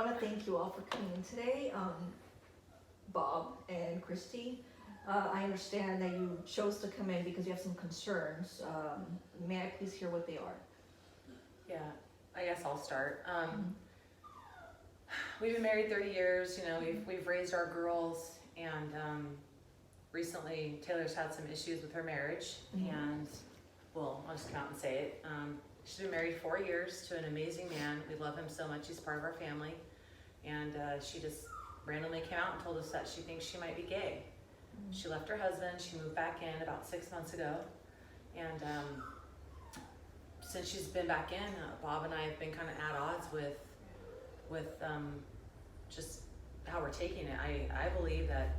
want to thank you all for coming in today. Bob and Christy, I understand that you chose to come in because you have some concerns. May I please hear what they are? Yeah, I guess I'll start. We've been married 30 years, you know, we've raised our girls, and recently Taylor's had some issues with her marriage, and well, I'll just come out and say it. She's been married 4 years to an amazing man. We love him so much. He's part of our family, and she just randomly came out and told us that she thinks she might be gay. She left her husband. She moved back in about 6 months ago, and since she's been back in, Bob and I have been kind of at odds with just how we're taking it. I believe that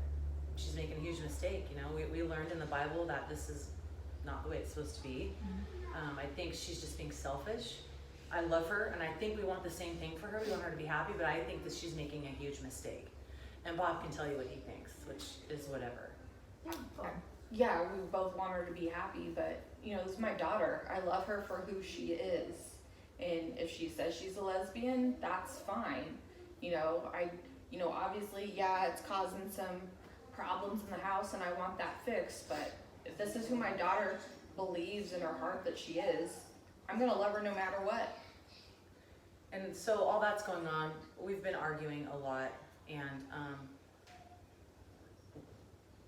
she's making a huge mistake. You know, we learned in the Bible that this is not the way it's supposed to be. I think she's just being selfish. I love her, and I think we want the same thing for her. We want her to be happy, but I think that she's making a huge mistake. And Bob can tell you what he thinks, which is whatever. Yeah, we both want her to be happy, but you know, this is my daughter. I love her for who she is. And if she says she's a lesbian, that's fine. You know, obviously, yeah, it's causing some problems in the house and I want that fixed, but if this is who my daughter believes in her heart that she is, I'm gonna love her no matter what. And so all that's going on, we've been arguing a lot, and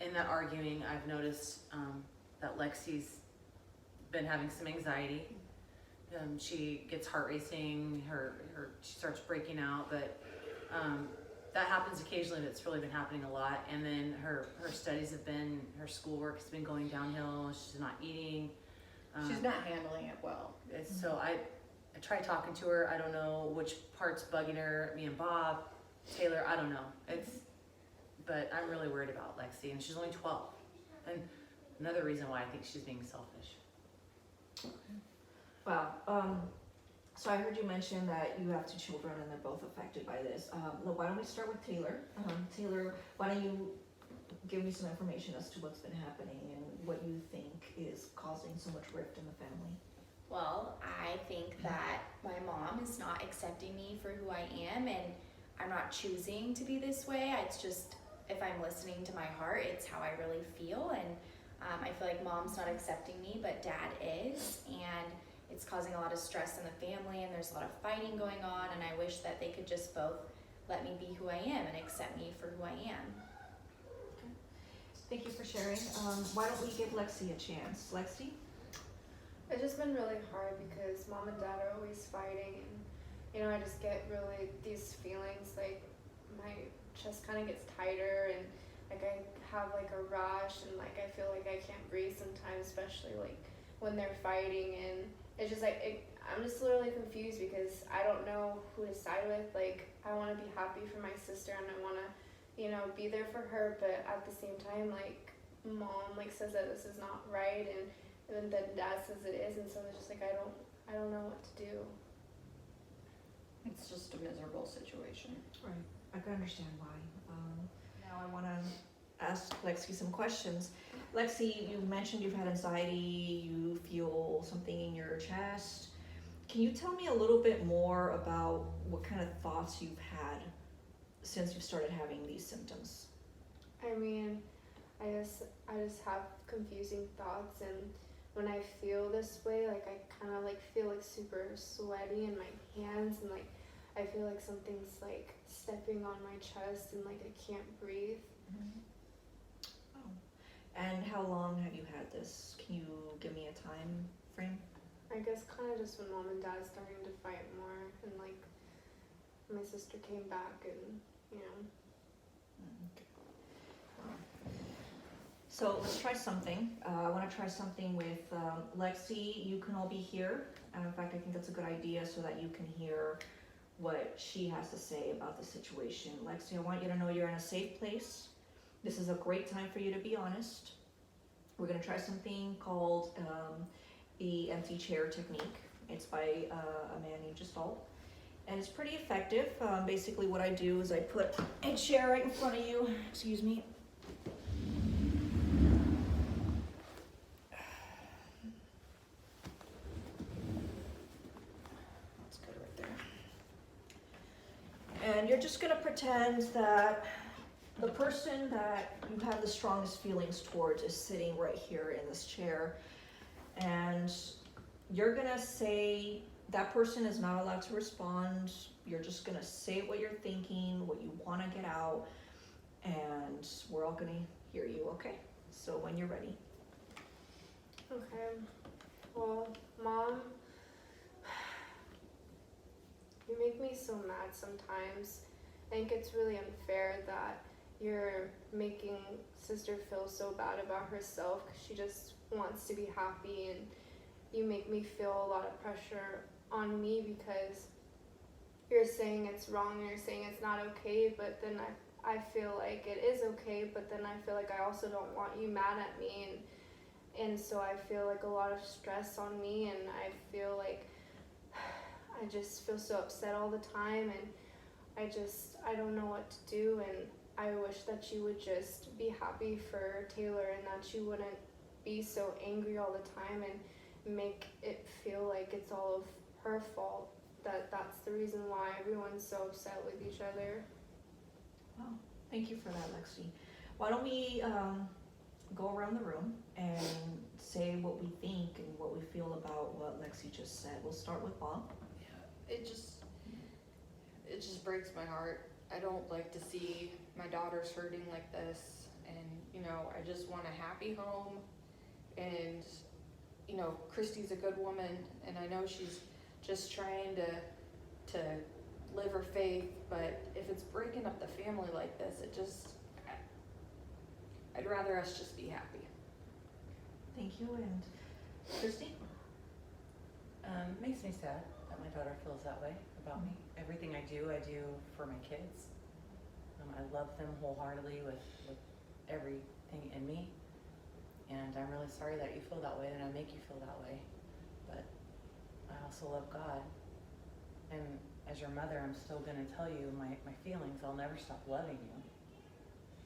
in that arguing, I've noticed that Lexi's been having some anxiety. She gets heart racing, she starts breaking out, but that happens occasionally, but it's really been happening a lot. And then her studies her schoolwork has been going downhill. She's not eating. She's not handling it well. So I try talking to her. I don't know which part's bugging her. Me and Bob, Taylor, I don't know. But I'm really worried about Lexi, and she's only 12. And another reason why I think she's being selfish. Wow. So I heard you mention that you have 2 children and they're both affected by this. Look, why don't we start with Taylor? Taylor, why don't you give me some information as to what's been happening and what you think is causing so much rift in the family? Well, I think that my mom is not accepting me for who I am, and I'm not choosing to be this way. It's just, if I'm listening to my heart, it's how I really feel, and I feel like mom's not accepting me, but dad is, and it's causing a lot of stress in the family, and there's a lot of fighting going on, and I wish that they could just both let me be who I am and accept me for who I am. Okay. Thank you for sharing. Why don't we give Lexi a chance? Lexi? It's just been really hard because mom and dad are always fighting, and you know, I just get really these feelings like my chest kind of gets tighter, and like I have like a rush, and like I feel like I can't breathe sometimes, especially like when they're fighting. And it's just like I'm just literally confused because I don't know who to side with. Like I want to be happy for my sister and I want to, you know, be there for her, but at the same time, like mom like says that this is not right, and then dad says it is, and so it's just like I don't know what to do. It's just a miserable situation. Right. I can understand why. Now I want to ask Lexi some questions. Lexi, you mentioned you've had anxiety, you feel something in your chest. Can you tell me a little bit more about what kind of thoughts you've had since you started having these symptoms? I mean, I just have confusing thoughts, and when I feel this way, like I kind of like feel like super sweaty in my hands, and like I feel like something's like stepping on my chest, and like I can't breathe. Oh. And how long have you had this? Can you give me a time frame? I guess kind of just when mom and dad starting to fight more, and like my sister came back, and you know. Okay. So let's try something. I want to try something with Lexi. You can all be here. In fact, I think that's a good idea so that you can hear what she has to say about the situation. Lexi, I want you to know you're in a safe place. This is a great time for you to be honest. We're going to try something called the empty chair technique. It's by a man named Gestalt. And it's pretty effective. Basically what I do is I put a chair right in front of you. Excuse me. That's good right there. And And you're just gonna pretend that the person that you have the strongest feelings towards is sitting right here in this chair. And you're gonna say that person is not allowed to respond. You're just gonna say what you're thinking, what you wanna get out, and we're all gonna hear you, okay? So when you're ready. Okay. Well, Mom, you make me so mad sometimes. I think it's really unfair that you're making sister feel so bad about herself because she just wants to be happy, and you make me feel a lot of pressure on me because you're saying it's wrong and you're saying it's not okay, but then I feel like it is okay, but then I feel like I also don't want you mad at me, and so I feel like a lot of stress on me, and I feel like I just feel so upset all the time, and I don't know what to do, and I wish that you would just be happy for Taylor and that you wouldn't be so angry all the time and make it feel like it's all of her fault, that's the reason why everyone's so upset with each other. Wow, thank you for that, Lexi. Why don't we go around the room and say what we think and what we feel about what Lexi just said. We'll start with Bob. It just breaks my heart. I don't like to see my daughters hurting like this, and you know, I just want a happy home, and you know, Christy's a good woman, and I know she's just trying to live her faith, but if it's breaking up the family like this, I'd rather us just be happy. Thank you, and Christy? Makes me sad that my daughter feels that way about me. Everything I do for my kids. I love them wholeheartedly with everything in me. And I'm really sorry that you feel that way and I make you feel that way. But I also love God. And as your mother, I'm still going to tell you my feelings. I'll never stop loving you.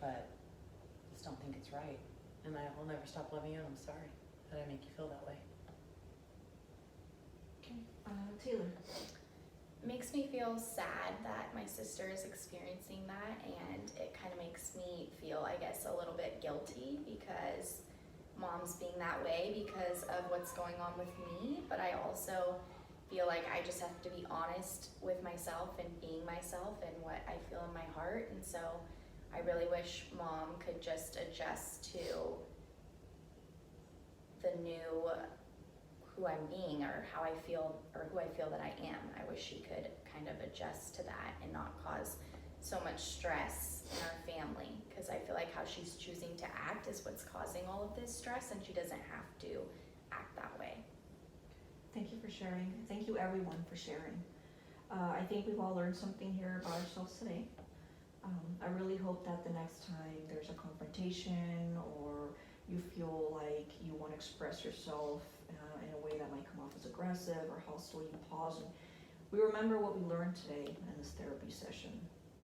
But I just don't think it's right. And I will never stop loving you, and I'm sorry that I make you feel that way. Okay, Taylor. Makes me feel sad that my sister is experiencing that, and it kind of makes me feel, I guess, a little bit guilty because Mom's being that way because of what's going on with me, but I also feel like I just have to be honest with myself and being myself and what I feel in my heart, and so I really wish Mom could just adjust to the new who I'm being or how I feel or who I feel that I am. I wish she could kind of adjust to that and not cause so much stress in our family, because I feel like how she's choosing to act is what's causing all of this stress, and she doesn't have to act that way. Thank you for sharing. Thank you everyone for sharing. I think we've all learned something here about ourselves today. I really hope that the next time there's a confrontation or you feel like you want to express yourself in a way that might come off as aggressive or hostile, you pause and we remember what we learned today in this therapy session.